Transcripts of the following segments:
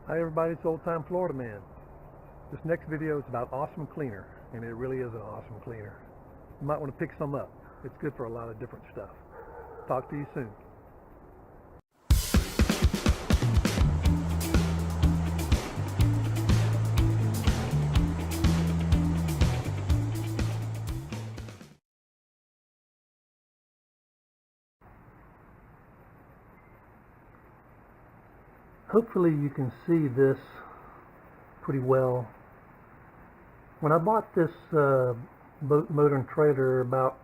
Hi everybody, it's Old Time Florida Man. This next video is about Awesome Cleaner, and it really is an awesome cleaner. You might want to pick some up. It's good for a lot of different stuff. Talk to you soon. Hopefully you can see this pretty well. When I bought this boat motor and trailer about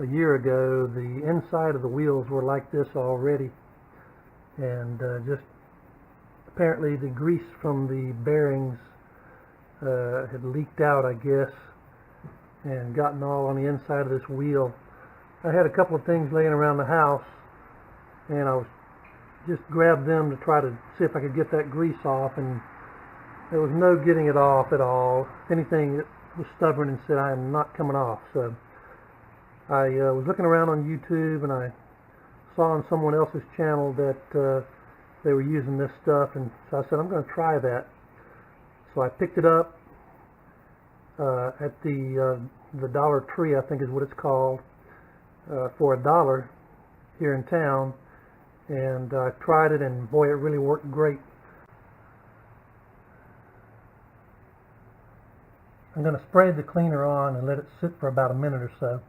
a year ago, the inside of the wheels were like this already, and just apparently the grease from the bearings had leaked out, I guess, and gotten all on the inside of this wheel. I had a couple of things laying around the house, and I was just grabbed them to try to see if I could get that grease off, and there was no getting it off at all. If anything, it was stubborn and said, "I am not coming off." So I was looking around on YouTube, and I saw on someone else's channel that they were using this stuff, and so I said, I'm going to try that. So I picked it up at the Dollar Tree, I think is what it's called, for $1 here in town, and I tried it, and boy, it really worked great. I'm going to spray the cleaner on and let it sit for about a minute or so.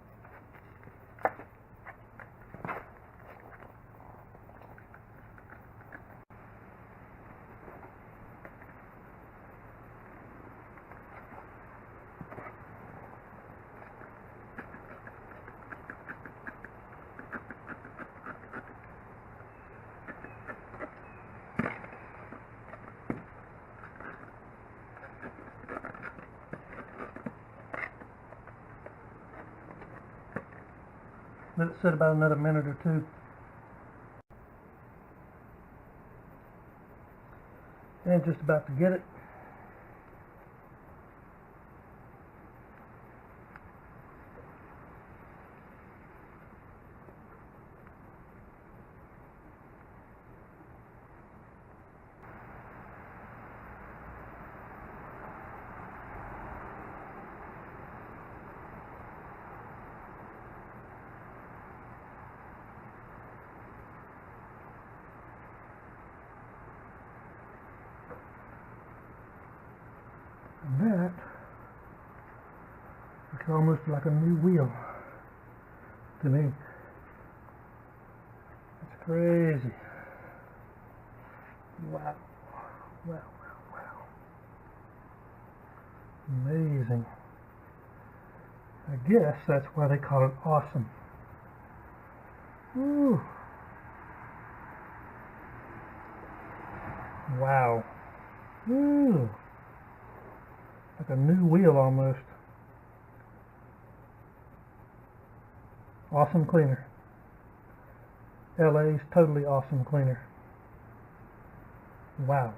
Let it sit about another minute or two. And just about to get it. And that looks almost like a new wheel to me. That's crazy. Wow. Wow, wow, wow. Amazing. I guess that's why they call it awesome. Woo. Wow. Woo. Like a new wheel almost. Awesome cleaner. LA's totally awesome cleaner. Wow.